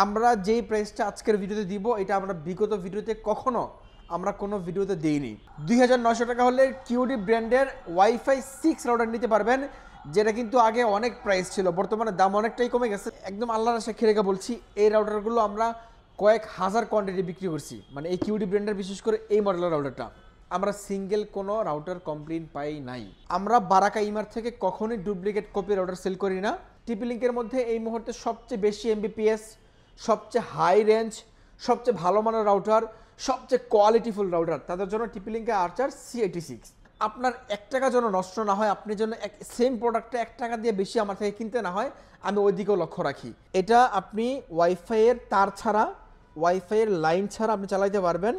আমরা যেই প্রাইসটা আজকের ভিডিওতে দিব এটা আমরা বিগত ভিডিওতে কখনো আমরা কোনো ভিডিওতে দেইনি। 2900 টাকা হলে কিউডি ব্র্যান্ডের ওয়াইফাই 6 রাউটার নিতে পারবেন, যেটা কিন্তু আগে অনেক প্রাইস ছিল, বর্তমানে দাম অনেকটাই কমে গেছে। একদম আল্লাহর সাক্ষী রেখে বলছি, এই রাউটারগুলো আমরা কয়েক হাজার কোয়ান্টিটি বিক্রি করছি, মানে এই কিউডি ব্র্যান্ডের বিশেষ করে এই মডেলের রাউটারটা আমরা সিঙ্গেল কোনো রাউটার কমপ্লেন পাই নাই। আমরা বারাকা ইমার থেকে কখনোই ডুপ্লিকেট কপি রাউটার সেল করি না। টিপি লিঙ্কের মধ্যে এই মুহূর্তে সবচেয়ে বেশি এমবিপিএস, সবচেয়ে হাই রেঞ্জ, সবচেয়ে ভালো মানের রাউটার, সবচেয়ে কোয়ালিটিফুল রাউটার, তাদের জন্য টিপি লিঙ্কে আর্চার C86। আপনার 1 টাকা যেন নষ্ট না হয়, আপনি যেন সেম প্রোডাক্টটা 1 টাকা দিয়ে বেশি আমার থেকে কিনতে না হয়, আমি ওই দিকেও লক্ষ্য রাখি। এটা আপনি ওয়াইফাইয়ের তার ছাড়া, ওয়াইফাইয়ের লাইন ছাড়া আপনি চালাইতে পারবেন,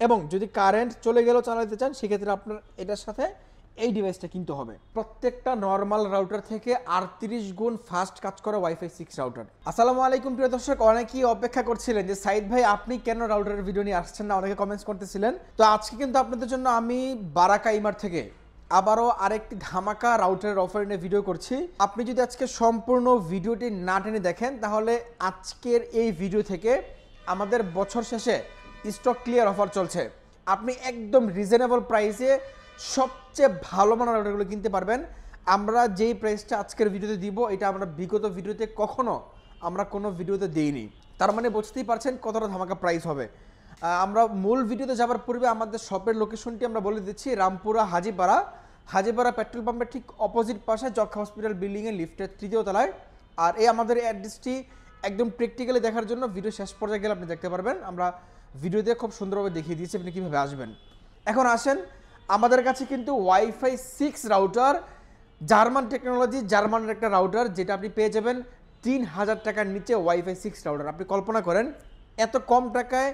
এবং যদি কারেন্ট চলে গেলেও চালাতে চান সেক্ষেত্রে আপনার এটার সাথে এই ডিভাইসটা কিনতে হবে। প্রত্যেকটা নর্মাল রাউটার থেকে 38 গুণ ফাস্ট কাজ করে ওয়াইফাই 6 রাউটার। আসসালামু আলাইকুম প্রিয় দর্শক, অনেকেই অপেক্ষা করছিলেন যে সাইদ ভাই আপনি কেন রাউটারের ভিডিও নিয়ে আসছেন না, অনেকে কমেন্টস করতেছিলেন। তো আজকে কিন্তু আপনাদের জন্য আমি বারাকা ইমার থেকে আবারও আরেকটি ধামাকা রাউটারের অফার নিয়ে ভিডিও করছি। আপনি যদি আজকে সম্পূর্ণ ভিডিওটি না টেনে দেখেন তাহলে আজকের এই ভিডিও থেকে আমাদের বছর শেষে স্টক ক্লিয়ার অফার চলছে। আপনি একদম রিজনেবল প্রাইসে সবচেয়ে ভালো মানের রাউটারগুলো কিনতে পারবেন। আমরা যেই প্রাইসটা আজকের ভিডিওতে দিব এটা আমরা বিগত ভিডিওতে কখনো আমরা কোনো ভিডিওতে দেইনি, তার মানে বুঝতেই পারছেন কতটা ধামাকা প্রাইস হবে। আমরা মূল ভিডিওতে যাবার পূর্বে আমাদের শপের লোকেশনটি আমরা বলে দিচ্ছি, রামপুরা হাজিপাড়া পেট্রোল পাম্পের ঠিক অপোজিট পাশে যক্ষা হসপিটাল বিল্ডিংয়ের লিফটের 3য় তলায়। আর এই আমাদের অ্যাড্রেসটি একদম প্র্যাকটিক্যালি দেখার জন্য ভিডিও শেষ পর্যায়ে গেলে আপনি দেখতে পারবেন। আমরা ভিডিওতে খুব সুন্দরভাবে দেখিয়ে দিয়েছি আপনি কীভাবে আসবেন। এখন আসেন, আমাদের কাছে কিন্তু ওয়াইফাই 6 রাউটার, জার্মান টেকনোলজি, জার্মানের একটা রাউটার, যেটা আপনি পেয়ে যাবেন 3000 টাকার নিচে ওয়াইফাই 6 রাউটার। আপনি কল্পনা করেন এত কম টাকায়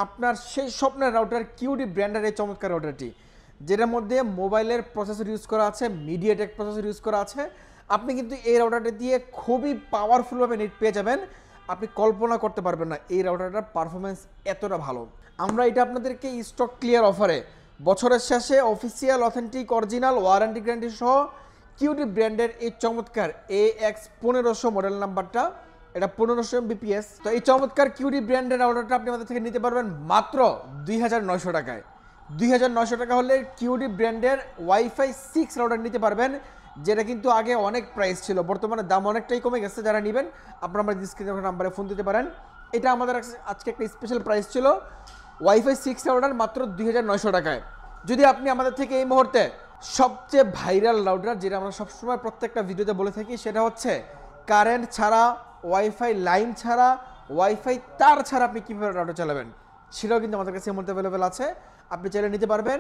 আপনার সেই স্বপ্নের রাউটার কিউডি ব্র্যান্ডের এই চমৎকার রাউটারটি, যেটার মধ্যে মোবাইলের প্রসেসর ইউজ করা আছে, মিডিয়াটেক প্রসেসর ইউজ করা আছে। আপনি কিন্তু এই রাউটারটি দিয়ে খুবই পাওয়ারফুলভাবে নেট পেয়ে যাবেন। আপনি কল্পনা করতে পারবেন না এই রাউটারটার পারফরমেন্স এতটা ভালো। আমরা এটা আপনাদেরকে স্টক ক্লিয়ার অফারে বছরের শেষে official authentic original warranty guarantee সহ কিউডি ব্র্যান্ডের এই চমৎকার AX 1500 মডেল নাম্বারটা, এটা 1500 MBPS। তো এই চমৎকার কিউডি ব্র্যান্ডের রাউটারটা আপনি আমাদের থেকে নিতে পারবেন মাত্র 2900 টাকায়। 2900 টাকা হলে কিউডি ব্র্যান্ডের ওয়াইফাই 6 রাউটার নিতে পারবেন, যেটা কিন্তু আগে অনেক প্রাইস ছিল, বর্তমানে দাম অনেকটাই কমে গেছে। যারা নেবেন আপনারা আমার ডিসক্রিপশন নাম্বারে ফোন দিতে পারেন। এটা আমাদের আজকে একটা স্পেশাল প্রাইস ছিল, ওয়াইফাই 6 রাউটার মাত্র 2900 টাকায়। যদি আপনি আমাদের থেকে এই মুহূর্তে সবচেয়ে ভাইরাল রাউটার, যেটা আমরা সবসময় প্রত্যেকটা ভিডিওতে বলে থাকি, সেটা হচ্ছে কারেন্ট ছাড়া, ওয়াইফাই লাইন ছাড়া, ওয়াইফাই তার ছাড়া আপনি কীভাবে রাউটার চালাবেন, সেটাও কিন্তু আমাদের কাছে এই মুহূর্তে অ্যাভেলেবেল আছে। আপনি চাইলে নিতে পারবেন।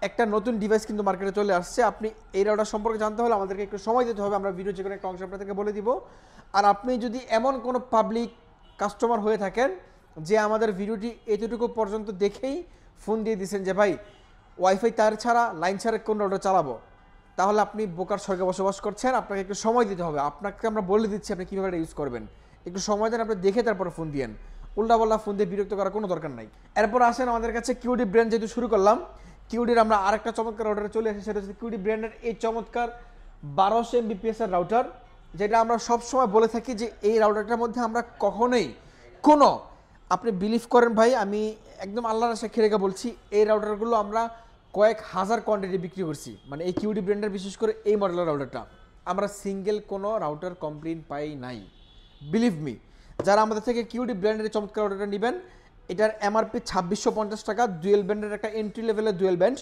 একটা নতুন ডিভাইস কিন্তু মার্কেটে চলে আসছে। আপনি এই রাউটার সম্পর্কে জানতে হলে আমাদেরকে একটু সময় দিতে হবে, আমরা ভিডিও যে কোনো একটা অংশ আপনাদেরকে বলে দিব। আর আপনি যদি এমন কোনো পাবলিক কাস্টমার হয়ে থাকেন যে আমাদের ভিডিওটি এতটুকু পর্যন্ত দেখেই ফোন দিয়ে দিচ্ছেন যে ভাই ওয়াইফাই তার ছাড়া, লাইন ছাড়া কোন রাউটার চালাবো, তাহলে আপনি বোকার স্বর্গে বসবাস করছেন। আপনাকে একটু সময় দিতে হবে, আপনাকে আমরা বলে দিচ্ছি আপনি কীভাবে এটা ইউজ করবেন। একটু সময় দেন, আপনি দেখে তারপরে ফোন দিয়েন, উল্টাপাল্টা ফোন দিয়ে বিরক্ত করার কোনো দরকার নাই। এরপর আসেন আমাদের কাছে কিউডি ব্র্যান্ড যেহেতু শুরু করলাম, কিউডির আমরা আরেকটা চমৎকার রাউটারে চলে আসি, সেটা হচ্ছে কিউডি ব্র্যান্ডের এই চমৎকার 1200 MBPS এর রাউটার, যেটা আমরা সবসময় বলে থাকি যে এই রাউটারটার মধ্যে আমরা কখনোই কোনো, আপনি বিলিভ করেন ভাই, আমি একদম আল্লাহর সাক্ষী রেখে বলছি, এই রাউটারগুলো আমরা কয়েক হাজার কোয়ান্টিটি বিক্রি করছি, মানে এই কিউডি ব্র্যান্ডের বিশেষ করে এই মডেলের রাউটারটা আমরা সিঙ্গেল কোনো রাউটার কমপ্লেন পাই নাই। বিলিভ মি, যারা আমাদের থেকে কিউডি ব্র্যান্ডের চমৎকার রাউটারটা নেবেন, এটার MRP 2650 টাকা। ডুয়েল ব্যান্ডের একটা এন্ট্রি লেভেলের dual band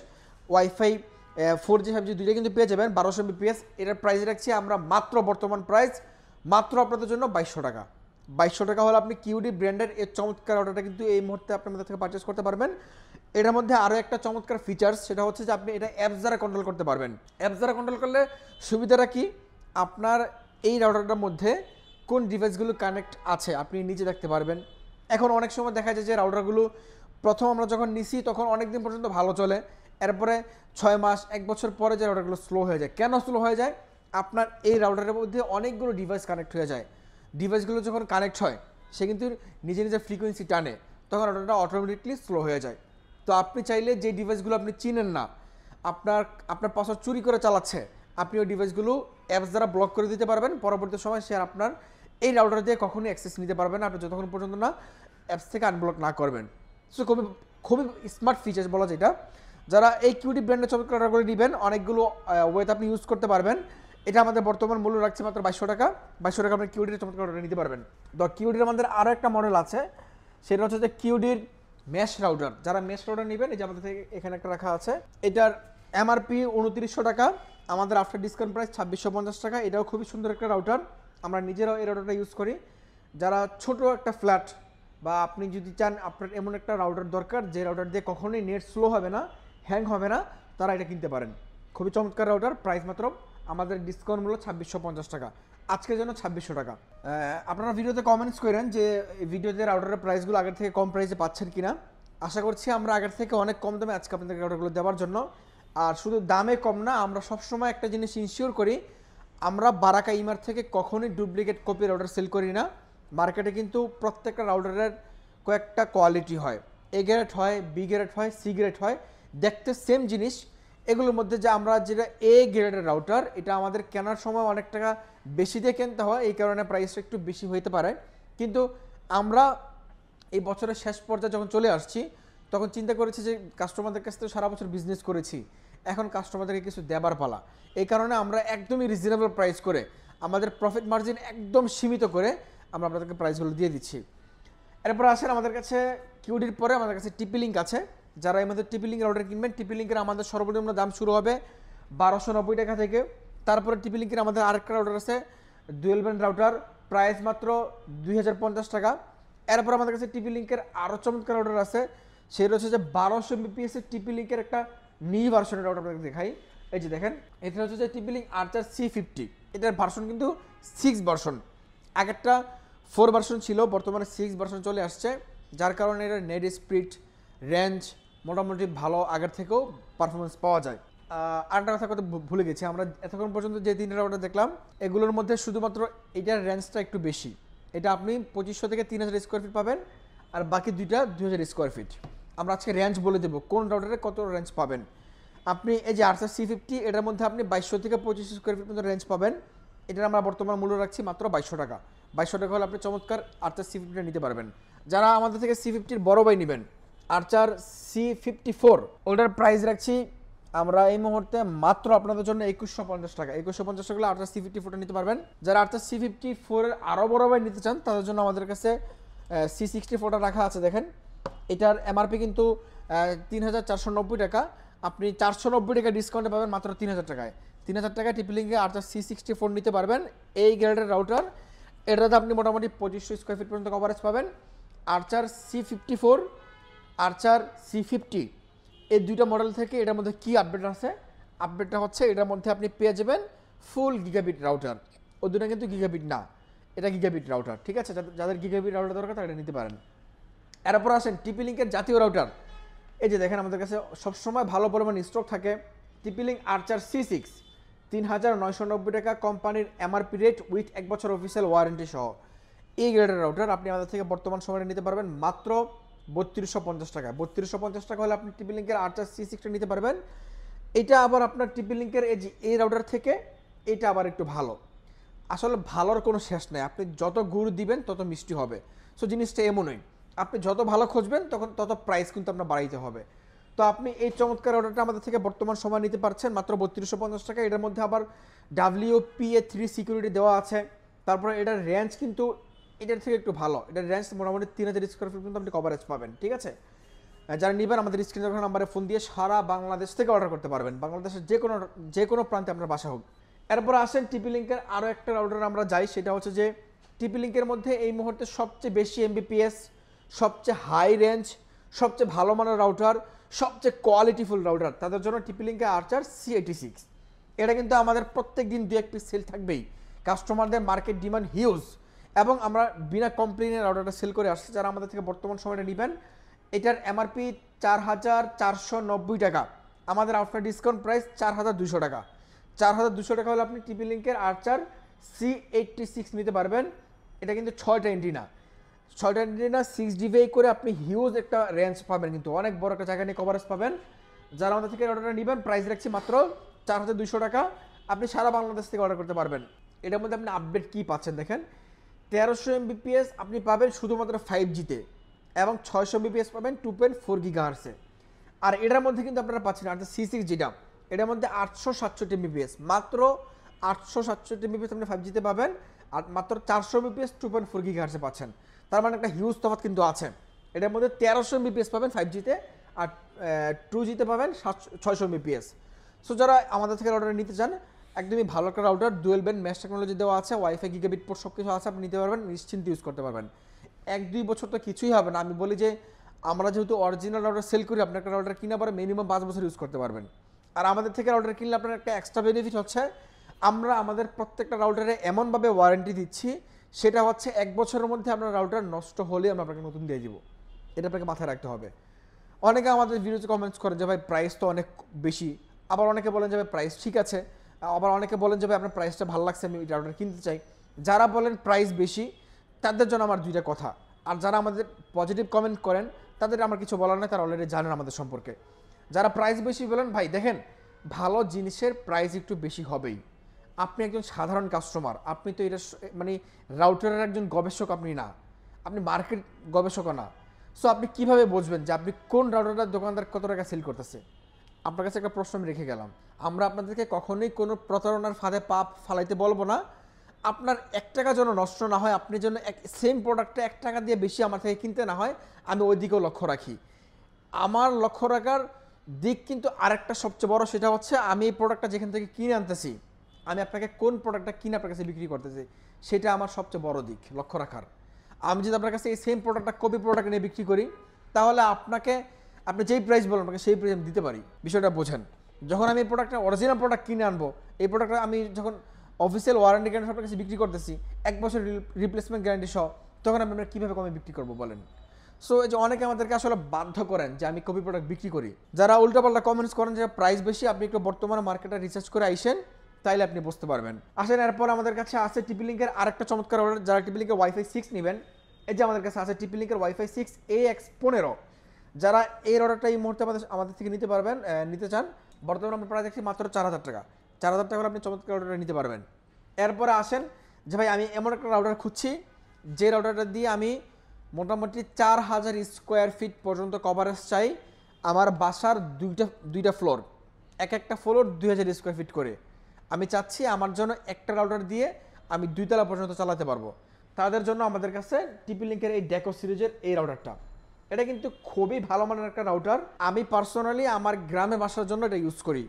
wifi 4G 5G দুইটা কিন্তু পেয়ে যাবেন 1200 MBPS। এটার প্রাইস রাখছি আমরা মাত্র, বর্তমান প্রাইস মাত্র আপনাদের জন্য 2200 টাকা। 2200 টাকা হলে আপনি কিউডি ব্র্যান্ডের এই চমৎকার রাউটারটা কিন্তু এই মুহূর্তে আপনি আমাদের থেকে পারচেস করতে পারবেন। এটার মধ্যে আরও একটা চমৎকার ফিচার্স, সেটা হচ্ছে যে আপনি এটা অ্যাপস দ্বারা কন্ট্রোল করতে পারবেন। অ্যাপস দ্বারা কন্ট্রোল করলে সুবিধাটা কি, আপনার এই রাউটারটার মধ্যে কোন ডিভাইসগুলো কানেক্ট আছে আপনি নিজে দেখতে পারবেন। এখন অনেক সময় দেখা যায় যে রাউটারগুলো প্রথম আমরা যখন নিছি তখন অনেক দিন পর্যন্ত ভালো চলে, এরপরে 6 মাস 1 বছর পরে যে রাউটারগুলো স্লো হয়ে যায়। কেন স্লো হয়ে যায়, আপনার এই রাউটারের মধ্যে অনেকগুলো ডিভাইস কানেক্ট হয়ে যায়। ডিভাইসগুলো যখন কানেক্ট হয় সে কিন্তু নিজে নিজে ফ্রিকোয়েন্সি টানে, তখন রাউটারটা অটোমেটিকলি স্লো হয়ে যায়। তো আপনি চাইলে যে ডিভাইসগুলো আপনি চিনেন না, আপনার পাসওয়ার্ড চুরি করে চালাচ্ছে, আপনি ওই ডিভাইসগুলো অ্যাপস দ্বারা ব্লক করে দিতে পারবেন। পরবর্তী সময় সে আপনার এই রাউটার দিয়ে কখনোই অ্যাক্সেস নিতে পারবেন না আপনি যতক্ষণ পর্যন্ত না অ্যাপস থেকে আনব্লক না করবেন। সো খুবই খুবই স্মার্ট ফিচার্স বলা যেটা। যারা এই কিউডি ব্র্যান্ডের চমৎকার রাউটারগুলো নেবেন অনেকগুলো ওয়েতে আপনি ইউজ করতে পারবেন। এটা আমাদের বর্তমান মূল্য রাখছে মাত্র 2200 টাকা। 2200 টাকা আপনি কিউডির চমৎকার রাউটার নিতে পারবেন। তো কিউডির আমাদের আরও একটা মডেল আছে, সেটা হচ্ছে যে কিউডির মেশ রাউটার। যারা মেশ রাউটার নেবেন এই যে আমাদের থেকে এখানে একটা রাখা আছে, এটার এমআরপি 2900 টাকা, আমাদের আফটার ডিসকাউন্ট প্রাইস 2650 টাকা। এটাও খুবই সুন্দর একটা রাউটার, আমরা নিজেরাও এই রাউটারটা ইউজ করি। যারা ছোট একটা ফ্ল্যাট বা আপনি যদি চান আপনার এমন একটা রাউটার দরকার যে রাউটার দিয়ে কখনোই নেট স্লো হবে না, হ্যাং হবে না, তারা এটা কিনতে পারেন। খুবই চমৎকার রাউটার, প্রাইস মাত্র আমাদের ডিসকাউন্ট মূল্য 2650 টাকা, আজকের জন্য 2600 টাকা। আপনারা ভিডিওতে কমেন্টস করেন যে ভিডিওতে রাউটারের প্রাইসগুলো আগের থেকে কম প্রাইসে পাচ্ছেন কিনা। আশা করছি আমরা আগের থেকে অনেক কম দামে আজকে আপনাদের রাউটারগুলো দেওয়ার জন্য। আর শুধু দামে কম না, আমরা সবসময় একটা জিনিস ইনশিওর করি, আমরা বারাকা ইমার থেকে কখনোই ডুপ্লিকেট কপি রাউটার সেল করি না। মার্কেটে কিন্তু প্রত্যেকটা রাউটারের কয়েকটা কোয়ালিটি হয়, এ গ্রেড হয়, বি গ্রেড হয়, সি গ্রেড হয়, দেখতে সেম জিনিস। এগুলোর মধ্যে যে আমরা যেটা এ গ্রেডের রাউটার, এটা আমাদের কেনার সময় অনেক টাকা বেশি দিয়ে কিনতে হয়, এই কারণে প্রাইসটা একটু বেশি হইতে পারে। কিন্তু আমরা এই বছরের শেষ পর্যায়ে যখন চলে আসছি তখন চিন্তা করেছি যে কাস্টমারদের কাছ থেকে সারা বছর বিজনেস করেছি, এখন কাস্টমারদেরকে কিছু দেবার পালা। এই কারণে আমরা একদমই রিজনেবল প্রাইস করে, আমাদের প্রফিট মার্জিন একদম সীমিত করে আমরা আপনাদেরকে প্রাইসগুলো দিয়ে দিচ্ছি। এরপর আসেন আমাদের কাছে কিউডির পরে আমাদের কাছে টিপি লিঙ্ক আছে। যারা এই মধ্যে টিপি লিঙ্ক রাউটার কিনবেন, টিপি লিঙ্কের আমাদের সর্বনিম্ন দাম শুরু হবে 1290 টাকা থেকে। তারপরে টিপি লিঙ্কের আমাদের আরেকটা রাউটার আছে ডুয়েল ব্যান্ড রাউটার, প্রাইস মাত্র 2050 টাকা। এরপর আমাদের কাছে টিপি লিঙ্কের আরও চমৎকার রাউটার আছে, সেটা হচ্ছে যে 1200 mbps এর টিপি লিঙ্কের একটা নি ভার্সনের রাউটার আপনাকে দেখাই। এই যে দেখেন, এটা হচ্ছে যে টিপি লিঙ্ক আর্চার C50, এটার ভার্সন কিন্তু 6 ভার্সন, আগেরটা 4 ভার্সন ছিল, বর্তমানে 6 ভার্সন চলে আসছে, যার কারণে এটার নেট স্পিড রেঞ্জ মোটামুটি ভালো, আগের থেকেও পারফরমেন্স পাওয়া যায়। আরেকটা কথা কথা ভুলে গেছি, আমরা এতক্ষণ পর্যন্ত যে তিনটা রাউটার দেখলাম এগুলোর মধ্যে শুধুমাত্র এটার রেঞ্জটা একটু বেশি, এটা আপনি 2500 থেকে 3000 স্কোয়ার ফিট পাবেন, আর বাকি দুইটা 2000 স্কোয়ার ফিট। আমরা আজকে রেঞ্জ বলে দেবো কোন রাউটারে কত রেঞ্জ পাবেন। আপনি এই যে আর্চার C50, এটার মধ্যে আপনি 2200 থেকে 2500 স্কোয়ার ফিট পর্যন্ত রেঞ্জ পাবেন। এটার আমরা বর্তমান মূল্য রাখছি মাত্র 2200 টাকা। 2200 টাকা হলে আপনি চমৎকার আর্চার C50টা নিতে পারবেন। যারা আমাদের থেকে C50-র বড় বাই নেবেন, আর্চার C54, ওটার প্রাইস রাখছি আমরা এই মুহূর্তে মাত্র আপনাদের জন্য 2150 টাকা। 2150 টাকা আর্চার C54টা নিতে পারবেন। যারা আর্চার C54-এর আরও বড় বাই নিতে চান তাদের জন্য আমাদের কাছে C64টা রাখা আছে। দেখেন, এটার এমআরপি কিন্তু 3490 টাকা, আপনি 490 টাকা ডিসকাউন্টে পাবেন মাত্র 3000 টাকায়। 3000 টাকায় টিপি লিঙ্কে আর্চার C64 নিতে পারবেন, এই গ্রেডের রাউটার। এটাতে আপনি মোটামুটি 2500 স্কোয়ার ফিট পর্যন্ত কভারেজ পাবেন। আর্চার C54, আর্চার C50, এই দুইটা মডেল থেকে এটার মধ্যে কি আপডেট আছে, আপডেটটা হচ্ছে এটার মধ্যে আপনি পেয়ে যাবেন ফুল গিগাবিট রাউটার। ওই দুটো কিন্তু গিগাবিট না, এটা গিগাবিট রাউটার, ঠিক আছে? যাদের গিগাবিট রাউটার দরকার তারা এটা নিতে পারেন। এরপর আসেন টিপি লিঙ্কের জাতীয় রাউটার। এই যে দেখেন, আমাদের কাছে সবসময় ভালো পরিমাণ স্টক থাকে। টিপি লিঙ্ক আর্চার C6, 3990 টাকা কোম্পানির এমআরপি রেট উইথ 1 বছর অফিসিয়াল ওয়ারেন্টি সহ। এই গ্রেডের রাউটার আপনি আমাদের থেকে বর্তমান সময়ে নিতে পারবেন মাত্র 3250 টাকা। 3250 টাকা হলে আপনি টিপি লিঙ্কের আর্চার C6টা নিতে পারবেন। এটা আবার আপনার টিপি লিঙ্কের এই রাউটার থেকে এটা আবার একটু ভালো। আসলে ভালোর কোনো শেষ নেই, আপনি যত গুড় দিবেন তত মিষ্টি হবে। সো জিনিসটা এমনই, আপনি যত ভালো খুঁজবেন তখন তত প্রাইস কিন্তু আপনার বাড়াইতে হবে। তো আপনি এই চমৎকার অর্ডারটা আমাদের থেকে বর্তমান সময় নিতে পারছেন মাত্র 3250 টাকা। এটার মধ্যে আবার WPA3 সিকিউরিটি দেওয়া আছে। তারপরে এটার রেঞ্জ কিন্তু এটার থেকে একটু ভালো, এটার রেঞ্জ মোটামুটি 3000 স্কোয়ার ফিট পর্যন্ত আপনি কভারেজ পাবেন, ঠিক আছে? যারা নেবেন আমাদের স্ক্রিনে দেখানো নাম্বারে ফোন দিয়ে সারা বাংলাদেশ থেকে অর্ডার করতে পারবেন, বাংলাদেশের যে কোনো প্রান্তে আপনার বাসা হোক। এরপর আসেন টিপি লিঙ্কের আরও একটা রাউটার আমরা যাই, সেটা হচ্ছে যে টিপি লিঙ্কের মধ্যে এই মুহূর্তে সবচেয়ে বেশি MBPS, সবচেয়ে হাই রেঞ্জ, সবচেয়ে ভালো মানের রাউটার, সবচেয়ে কোয়ালিটিফুল রাউটার, তাদের জন্য টিপি লিঙ্কের আর্চার C86। এটা কিন্তু আমাদের প্রত্যেক দিন 2-1 পিস সেল থাকবেই, কাস্টমারদের মার্কেট ডিমান্ড হিউজ, এবং আমরা বিনা কমপ্লেনে রাউটারটা সেল করে আসছি। যারা আমাদের থেকে বর্তমান সময়টা নেবেন, এটার এমআরপি 4490 টাকা, আমাদের আফটার ডিসকাউন্ট প্রাইস 4200 টাকা। 4200 টাকা হলে আপনি টিপি লিঙ্কের আর্চার C86 নিতে পারবেন। এটা কিন্তু 6টা এন্টিনা, 6টা এন্টিনা 6 ডিভাই করে আপনি হিউজ একটা রেঞ্জ পাবেন, কিন্তু অনেক বড় একটা জায়গা নিয়ে কভারেজ পাবেন। যারা আমাদের থেকে অর্ডারটা নেবেন, প্রাইস রাখছি মাত্র 4200 টাকা। আপনি সারা বাংলাদেশ থেকে অর্ডার করতে পারবেন। এটার মধ্যে আপনি আপডেট কি পাচ্ছেন দেখেন, 1300 Mbps আপনি পাবেন শুধুমাত্র 5G-তে, এবং 600 Mbps পাবেন 2.4 GHz-এ। আর এটার মধ্যে কিন্তু আপনারা পাচ্ছেন আর C6 যেটা, এটার মধ্যে 867 Mbps, মাত্র 867 Mbps আপনি 5G-তে পাবেন, আর মাত্র 400 Mbps 2.4 GHz-এ পাচ্ছেন। তার মানে একটা হিউজ তফাৎ কিন্তু আছে। এটার মধ্যে 1300 Mbps পাবেন 5G-তে, আর 2G-তে পাবেন 600 Mbps। সো যারা আমাদের থেকে রাউটার নিতে চান, একদমই ভালো একটা router, dual band mesh technology দেওয়া আছে, ওয়াইফাই গিগাবিট পোর্ট সব কিছু আছে, আপনি নিতে পারবেন, নিশ্চিন্তে ইউজ করতে পারবেন। 1-2 বছর তো কিছুই হবে না। আমি বলি যে আমরা যেহেতু অরিজিনাল রাউটার সেল করি, আপনার একটা রাউটার কিনা পরে মিনিমাম 5 বছর ইউজ করতে পারবেন। আর আমাদের থেকে রাউটার কিনলে আপনার একটা এক্সট্রা বেনিফিট হচ্ছে, আমরা আমাদের প্রত্যেকটা রাউটারে এমনভাবে ওয়ারেন্টি দিচ্ছি, সেটা হচ্ছে 1 বছরের মধ্যে আপনার রাউটার নষ্ট হলে আমরা আপনাকে নতুন দিয়ে দিব। এটা আপনাকে মাথায় রাখতে হবে। অনেকে আমাদের ভিডিওতে কমেন্টস করেন যে ভাই প্রাইস তো অনেক বেশি, আবার অনেকে বলেন যে ভাই প্রাইস ঠিক আছে, আবার অনেকে বলেন যে ভাই আপনার প্রাইসটা ভালো লাগছে, আমি রাউটার কিনতে চাই। যারা বলেন প্রাইস বেশি, তাদের জন্য আমার 2টা কথা। আর যারা আমাদের পজিটিভ কমেন্ট করেন, তাদের আমার কিছু বলার নেই, তারা অলরেডি জানেন আমাদের সম্পর্কে। যারা প্রাইস বেশি বলেন, ভাই দেখেন, ভালো জিনিসের প্রাইস একটু বেশি হবেই। আপনি একজন সাধারণ কাস্টমার, আপনি তো এটা মানে রাউটারের একজন গবেষক আপনি না, আপনি মার্কেট গবেষকও না। সো আপনি কিভাবে বুঝবেন যে আপনি কোন রাউটারটার দোকানদার কত টাকা সেল করতেছে? আপনার কাছে একটা প্রশ্ন আমি রেখে গেলাম। আমরা আপনাদেরকে কখনোই কোনো প্রতারণার ফাঁদে পাপ ফালাইতে বলবো না। আপনার 1 টাকা যেন নষ্ট না হয়, আপনি যেন সেম প্রোডাক্টটা 1 টাকা দিয়ে বেশি আমার থেকে কিনতে না হয়, আমি ওই দিকেও লক্ষ্য রাখি। আমার লক্ষ্য রাখার দিক কিন্তু আরেকটা সবচেয়ে বড়, সেটা হচ্ছে আমি এই প্রোডাক্টটা যেখান থেকে কিনে আনতেছি, আমি আপনাকে কোন প্রোডাক্টটা কিনে আপনার কাছে বিক্রি করতেছি, সেটা আমার সবচেয়ে বড় দিক লক্ষ্য রাখার। আমি যদি আপনার কাছে এই সেম প্রোডাক্টটা কপি প্রোডাক্ট নিয়ে বিক্রি করি, তাহলে আপনি যেই প্রাইস বলেন আপনাকে সেই প্রাইস আমি দিতে পারি। বিষয়টা বোঝেন। যখন আমি এই প্রোডাক্টটা অরিজিনাল প্রোডাক্ট কিনে আনবো, এই প্রোডাক্টটা আমি যখন অফিসিয়াল ওয়ারেন্টি গ্যারান্টি আপনার কাছে বিক্রি করতেছি, 1 বছর রিপ্লেসমেন্ট গ্যারান্টি সহ, তখন আমরা কীভাবে কমে বিক্রি করবো বলেন? সো এই যে অনেকে আমাদেরকে আসলে বাধ্য করেন যে আমি কপি প্রোডাক্ট বিক্রি করি। যারা উল্টাপাল্টা কমেন্টস করেন যে প্রাইস বেশি, আপনি একটু বর্তমানে মার্কেটে রিসার্চ করে আইসেন, তাইলে আপনি বুঝতে পারবেন। আসেন, এরপর আমাদের কাছে আছে টিপি-লিঙ্কের আরেকটা চমৎকার অর্ডার। যারা টিপি-লিঙ্কের ওয়াইফাই 6 নেবেন, এই যে আমাদের কাছে আছে টিপি-লিঙ্কের ওয়াইফাই 6 AX15। যারা এই অর্ডারটা এই মুহূর্তে আমাদের থেকে নিতে চান, বর্তমানে আমরা প্রায় দেখছি মাত্র 4000 টাকা। 4000 টাকা হলে আপনি চমৎকার অর্ডারটা নিতে পারবেন। এরপরে আসেন যে ভাই আমি এমন একটা রাউটার খুঁজছি, যে রাউটারটা দিয়ে আমি মোটামুটি 4000 স্কোয়ার ফিট পর্যন্ত কভারেজ চাই। আমার বাসার দুইটা ফ্লোর, একটা ফ্লোর 2000 স্কোয়ার ফিট করে আমি চাচ্ছি। আমার জন্য একটা রাউটার দিয়ে আমি 2 তলা পর্যন্ত চালাতে পারবো। তাদের জন্য আমাদের কাছে টিপি-লিঙ্কের এই ডেকো সিরিজের এই রাউটারটা, এটা কিন্তু খুবই ভালো মানের একটা রাউটার। আমি পার্সোনালি আমার গ্রামে বাসার জন্য এটা ইউজ করি।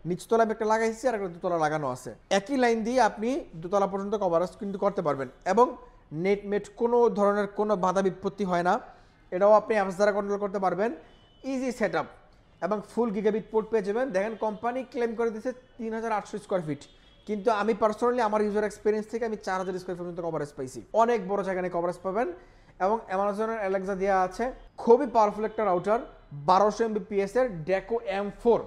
নিচতলা একটা লাগাইছি আর একটা 2তলা লাগানো আছে। একই লাইন দিয়ে আপনি 2 তলা পর্যন্ত কভারেজ কিন্তু করতে পারবেন, এবং নেট কোনো ধরনের কোনো বাধা বিপত্তি হয় না। এটাও আপনি অ্যাপস দ্বারা কন্ট্রোল করতে পারবেন, ইজি সেট আপ, এবং ফুল গিগাবিট পোর্ট পেয়ে যাবেন। দেখেন কোম্পানি ক্লেম করে দিয়েছে 3800 স্কোয়ার ফিট, কিন্তু আমি পার্সোনালি আমার ইউজার এক্সপিরিয়েন্স থেকে আমি 4000 স্কোয়ার ফিট পর্যন্ত কভারেজ পাইছি। অনেক বড় জায়গায় কভারেজ পাবেন, এবং অ্যামাজনের অ্যালেক্সা দেওয়া আছে। খুবই পাওয়ারফুল একটা রাউটার, 1200 Mbps এর ডেকো M4।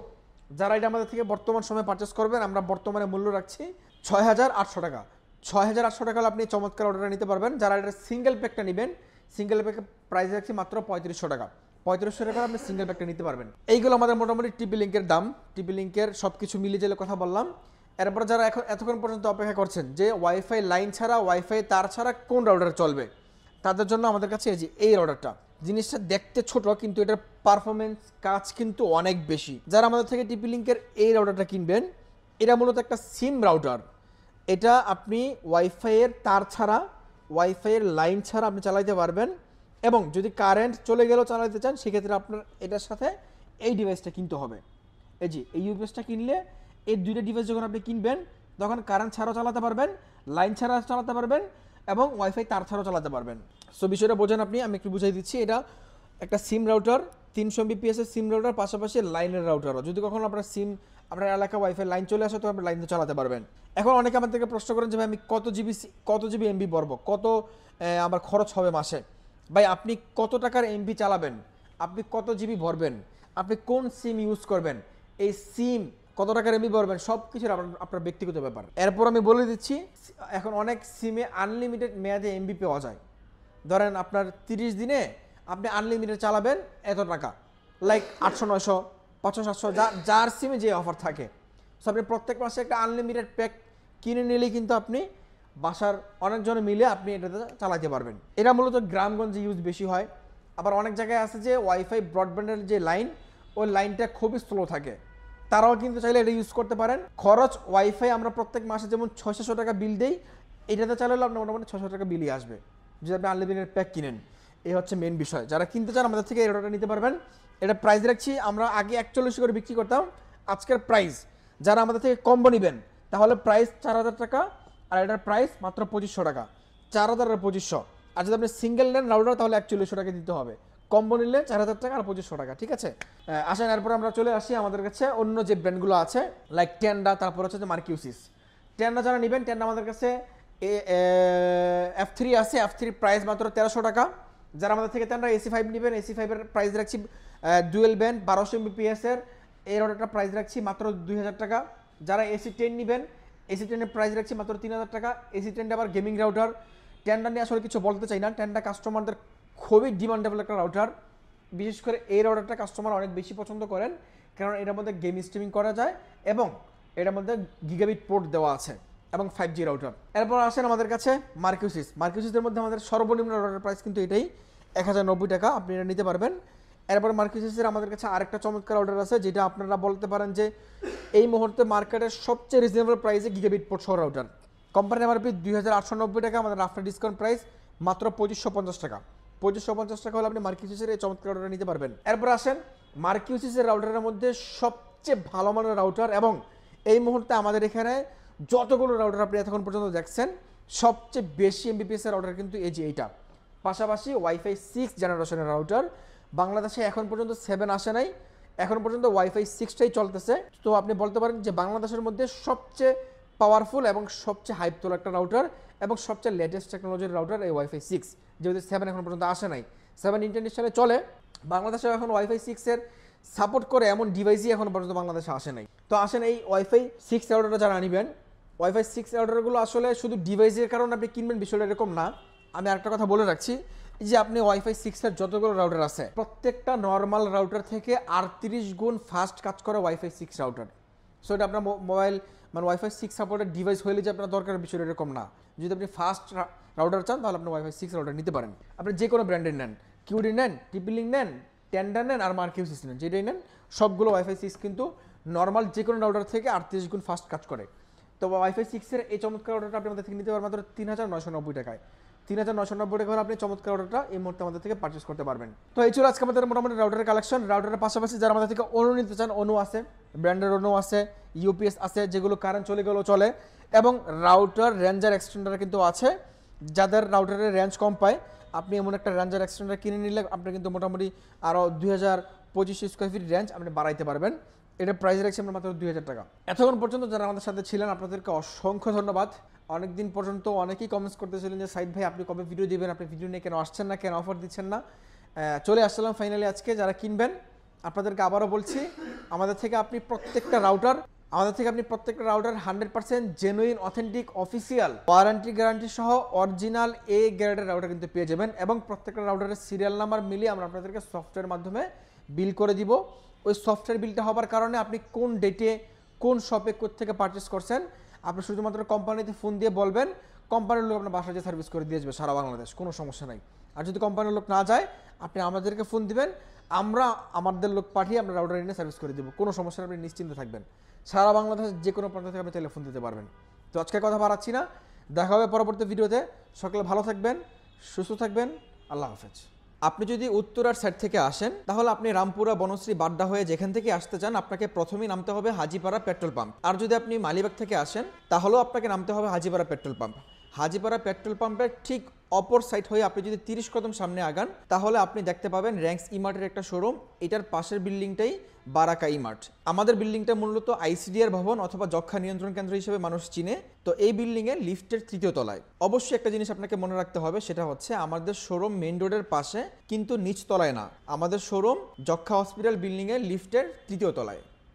যারা এটা আমাদের থেকে বর্তমান সময়ে পারচেস করবেন, আমরা বর্তমানে মূল্য রাখছি 6800 টাকা। 6800 টাকা হলে আপনি চমৎকার অর্ডারটা নিতে পারবেন। যারা এটা সিঙ্গেল প্যাকটা নেবেন, সিঙ্গেল প্যাকের প্রাইস রাখছি মাত্র 3500 টাকা। 3500 টাকা আপনি সিঙ্গেল প্যাকটা নিতে পারবেন। এইগুলো আমাদের মোটামুটি টিপি-লিঙ্কের দাম। টিপি-লিঙ্কের সব কিছু মিলিয়ে যে কথা বললাম। এরপর যারা এতক্ষণ পর্যন্ত অপেক্ষা করছেন যে ওয়াইফাই লাইন ছাড়া, ওয়াইফাই তার ছাড়া কোন রাউটার চলবে, তাদের জন্য আমাদের কাছে এই রাউটারটা। জিনিসটা দেখতে ছোট, কিন্তু এটার পারফরমেন্স কাজ কিন্তু অনেক বেশি। যারা আমাদের থেকে টিপি-লিঙ্কের এই রাউটারটা কিনবেন, এটা মূলত একটা সিম রাউটার। এটা আপনি ওয়াইফাইয়ের তার ছাড়া, ওয়াইফাইয়ের লাইন ছাড়া আপনি চালাইতে পারবেন, এবং যদি কারেন্ট চলে গেলেও চালাতে চান, সেক্ষেত্রে আপনার এটার সাথে এই ডিভাইসটা কিনতে হবে। এই ইউপিএসটা কিনলে এই 2টা ডিভাইস যখন আপনি কিনবেন, তখন কারেন্ট ছাড়াও চালাতে পারবেন, লাইন ছাড়া চালাতে পারবেন, এবং ওয়াইফাই তার ছাড়াও চালাতে পারবেন। সো বিষয়টা বোঝেন আপনি, আমি একটু বুঝাই দিচ্ছি। এটা একটা সিম রাউটার, 300 Mbps এর সিম রাউটার, পাশাপাশি লাইনের রাউটারও। যদি কখনো আপনার এলাকা ওয়াইফাই লাইন চলে আসে, তো আপনি লাইন দিয়ে চালাতে পারবেন। এখন অনেকে আমার থেকে প্রশ্ন করেন যে ভাই আমি কত জিবি এমবি ভরবো, আমার খরচ হবে মাসে। ভাই আপনি কত টাকার এমবি চালাবেন, আপনি কত জিবি ভরবেন, আপনি কোন সিম ইউজ করবেন, এই সিম কত টাকার এমবি ভরবেন, সব কিছুর আপনার ব্যক্তিগত ব্যাপার। এরপর আমি বলে দিচ্ছি, এখন অনেক সিমে আনলিমিটেড মেয়াদে এমবি পাওয়া যায়। ধরেন আপনার 30 দিনে আপনি আনলিমিটেড চালাবেন এত টাকা, লাইক 800, 900, 500, 700, যার সিমে যে অফার থাকে। সো আপনি প্রত্যেক মাসে একটা আনলিমিটেড প্যাক কিনে নিলেই কিন্তু আপনি বাসার অনেকজনে মিলে আপনি এটাতে চালাতে পারবেন। এটা মূলত গ্রামগঞ্জে ইউজ বেশি হয়। আবার অনেক জায়গায় আছে যে ওয়াইফাই ব্রডব্যান্ডের যে লাইন, ওই লাইনটা খুবই স্লো থাকে, তারাও কিন্তু চাইলে এটা ইউজ করতে পারেন। খরচ ওয়াইফাই আমরা প্রত্যেক মাসে যেমন 600 টাকা বিল দেই, এটাতে চালালে আপনার মোটামুটি 600 টাকা বিলই আসবে যদি আপনি আনলিমিটেড প্যাক কিনেন। এই হচ্ছে মেন বিষয়। যারা কিনতে চান আমাদের থেকে এই রাউটারটা নিতে পারবেন। এটা প্রাইস রাখছি, আমরা আগে 41 করে বিক্রি করতাম, আজকের প্রাইস যারা আমাদের থেকে কম্বো নেবেন তাহলে প্রাইস 4000 টাকা, আর এটার প্রাইস মাত্র 2500 টাকা। 4000 আর 2500। আর যদি আপনি সিঙ্গেল নেন রাউটার তাহলে 4100 টাকা দিতে হবে। কম্বো নিলে 4000 টাকা আর 2500 টাকা, ঠিক আছে। আসেন এরপর আমরা চলে আসি আমাদের কাছে অন্য যে ব্র্যান্ডগুলো আছে, লাইক টেন্ডা, তারপর হচ্ছে যে মার্কিউসিস। টেন্ডা যারা নেবেন, টেন্ডা আমাদের কাছে F3 আছে, F3 প্রাইস মাত্র 1300 টাকা। যারা আমাদের থেকে টেন্ডা AC5 নেবেন, AC5 এর প্রাইস রাখছি ডুয়েল ব্যান্ড 1200 Mbps এর এই রাউটারটা প্রাইস রাখছি মাত্র 2000 টাকা। যারা AC10 নেবেন, AC10 এর প্রাইস রাখছি মাত্র 3000 টাকা। AC10 আবার গেমিং রাউটার। টেন্ডা নিয়ে আসলে কিছু বলতে চাই না, টেন্ডা কাস্টমারদের খুবই ডিমান্ডেবল একটা রাউটার। বিশেষ করে এই রাউটারটা কাস্টমার অনেক বেশি পছন্দ করেন, কারণ এটার মধ্যে গেম স্ট্রিমিং করা যায় এবং এটার মধ্যে গিগাবিট পোর্ট দেওয়া আছে এবং 5G রাউটার। এরপর আসেন আমাদের কাছে মার্কিউসিস। মার্কিউসিসের মধ্যে আমাদের সর্বনিম্ন রাউটার প্রাইস কিন্তু এটাই 1090 টাকা, আপনি এটা নিতে পারবেন। এরপর মার্কিউসিসের আমাদের কাছে আরেকটা চমৎকার রাউটার আছে, যেটা আপনারা বলতে পারেন যে এই মুহূর্তে মার্কেটের সবচেয়ে রিজনেবল প্রাইসে গিগাবিট পোর্ট সহ রাউটার। কোম্পানির এমআরপি 2890 টাকা, আমাদের আফটার ডিসকাউন্ট প্রাইস মাত্র 2550 টাকা। 2550 টাকা হলে আপনি মার্কিউসিসের এই চমৎকার রাউটার নিতে পারবেন। এরপর আসেন মার্কিউসিসের রাউটারের মধ্যে সবচেয়ে ভালো মানের রাউটার, এবং এই মুহূর্তে আমাদের এখানে যতগুলো রাউটার আপনি এতক্ষণ পর্যন্ত দেখছেন সবচেয়ে বেশি এমবিপিএস এর রাউটার কিন্তু এই যে এইটা। পাশাপাশি ওয়াইফাই 6 জেনারেশনের রাউটার। বাংলাদেশে এখন পর্যন্ত 7 আসে নাই, এখন পর্যন্ত ওয়াইফাই 6টাই চলতেছে। তো আপনি বলতে পারেন যে বাংলাদেশের মধ্যে সবচেয়ে পাওয়ারফুল এবং সবচেয়ে হাইপ তোলা একটা রাউটার এবং সবচেয়ে লেটেস্ট টেকনোলজির রাউটার এই ওয়াইফাই 6, যেহেতু 7 এখন পর্যন্ত আসে নাই। 7 ইন্টারন্যাশনালে চলে, বাংলাদেশে এখন ওয়াইফাই 6-এর সাপোর্ট করে এমন ডিভাইসই এখন পর্যন্ত বাংলাদেশে আসে নাই। তো আসেন এই ওয়াইফাই 6 রাউটারটা যারা আনিবেন, ওয়াইফাই 6 রাউটারগুলো আসলে শুধু ডিভাইসের কারণে আপনি কিনবেন বিষয়টা এরকম না। আমি আরেকটা কথা বলে রাখছি, যে আপনি ওয়াইফাই 6-এর যতগুলো রাউটার আছে প্রত্যেকটা নর্মাল রাউটার থেকে 38 গুণ ফাস্ট কাজ করে ওয়াইফাই 6 রাউটার। সো এটা আপনার মোবাইল মানে ওয়াইফাই 6 সাপোর্টের ডিভাইস হলে যে আপনার দরকার বিষয়টা এরকম না। যদি আপনি ফাস্ট রাউটার চান তাহলে আপনি ওয়াইফাই 6 রাউটার নিতে পারেন। আপনি যে কোনো ব্র্যান্ডের নেন, কিউডি নেন, টিপি-লিঙ্ক নেন, টেন্ডা নেন আর মার্কিউসিস নেন, যেটাই নেন সবগুলো ওয়াইফাই 6 কিন্তু নর্মাল যে কোনো রাউটার থেকে 38 গুণ ফাস্ট কাজ করে। তো ওয়াইফাই 6-এর এই চমৎকার রাউটারটা আপনি আমাদের থেকে নিতে পারবেন মাত্র 3990 টাকায়। 3990 টাকা হলে আপনি চমৎকার রাউটারটা এই মুহূর্তে আমাদের থেকে পারচেস করতে পারবেন। তো এই ছিল আজকে আমাদের মোটামুটি রাউটারের কালেকশন। রাউটারের পাশাপাশি যারা আমাদের থেকে অনু নিতে চান, অনু আছে, ব্র্যান্ডের অনু আছে, ইউপিএস আছে, যেগুলো কারেন্ট চলে গেলেও চলে, এবং রাউটার রেঞ্জার এক্সটেন্ডার কিন্তু আছে। যাদের রাউটারের রেঞ্জ কম পায়, আপনি এমন একটা রেঞ্জার এক্সটেন্ডার কিনে নিলে আপনি কিন্তু মোটামুটি আরও 2025 স্কোয়ার ফিট রেঞ্জ আপনি বাড়াইতে পারবেন। এটার প্রাইস রাখছি আমরা মাত্র 2000 টাকা। এতক্ষণ পর্যন্ত যারা আমাদের সাথে ছিলেন আপনাদেরকে অসংখ্য ধন্যবাদ। অনেকদিন পর্যন্ত অনেকেই কমেন্টস করতেছিলেন যে সাইদ ভাই আপনি কবে ভিডিও দিবেন, আপনি ভিডিও নিয়ে কেন আসছেন না, কেন অফার দিচ্ছেন না। চলে আসলাম ফাইনালি আজকে। যারা কিনবেন আপনাদেরকে আবারও বলছি, আমাদের থেকে আপনি প্রত্যেকটা router 100% genuine, authentic, official, warranty guarantee সহ অরিজিনাল এ গ্রেডের রাউটার কিন্তু পেয়ে যাবেন। এবং প্রত্যেকটা রাউটারের সিরিয়াল নাম্বার মিলিয়ে আমরা আপনাদেরকে সফটওয়্যারের মাধ্যমে বিল করে দিব। ওই সফটওয়্যার বিলটা হবার কারণে আপনি কোন ডেটে কোন শপে থেকে পারচেস করছেন আপনি শুধুমাত্র কোম্পানিতে ফোন দিয়ে বলবেন, কোম্পানির লোক আপনার বাসায় যে সার্ভিস করে দিয়ে যাবে সারা বাংলাদেশ, কোনো সমস্যা নাই। আর যদি কোম্পানির লোক না যায় আপনি আমাদেরকে ফোন দিবেন, আমরা আমাদের লোক পাঠিয়ে আমরা রাউটার এনে সার্ভিস করে দেবো, কোনো সমস্যা আপনি নিশ্চিন্তে থাকবেন। সারা বাংলাদেশ যে কোনো প্রান্ত থেকে আপনি চাইলে ফোন দিতে পারবেন। তো আজকে কথা বাড়াচ্ছি না, দেখা হবে পরবর্তী ভিডিওতে। সকলে ভালো থাকবেন, সুস্থ থাকবেন, আল্লাহ হাফেজ। আপনি যদি উত্তরার সাইড থেকে আসেন তাহলে আপনি রামপুরা, বনশ্রী, বাড্ডা হয়ে যেখান থেকে আসতে চান আপনাকে প্রথমেই নামতে হবে হাজিপাড়া পেট্রোল পাম্প। আর যদি আপনি মালিবাগ থেকে আসেন তাহলেও আপনাকে নামতে হবে Hajipara petrol pump. Hajipara petrol পাম্পের ঠিক অপর সাইড হয়ে আপনি যদি 30 কদম সামনে আগান তাহলে আপনি দেখতে পাবেন র্যাঙ্কস ইমার্টের একটা শোরুম। এটার পাশের বিল্ডিংটাই বারাকা ইমার্ট। আমাদের বিল্ডিংটা মূলত আইসিডিআর ভবন অথবা যক্ষ্মা নিয়ন্ত্রণ কেন্দ্র হিসেবে মানুষ চিনে। তো এই বিল্ডিংয়ে লিফটের 3য় তলায়। অবশ্যই একটা জিনিস আপনাকে মনে রাখতে হবে, সেটা হচ্ছে আমাদের শোরুম মেইন রোডের পাশে, কিন্তু নিচ তলায় না। আমাদের শোরুম যক্ষ্মা হসপিটাল বিল্ডিংয়ের লিফটের 3য় তলায়।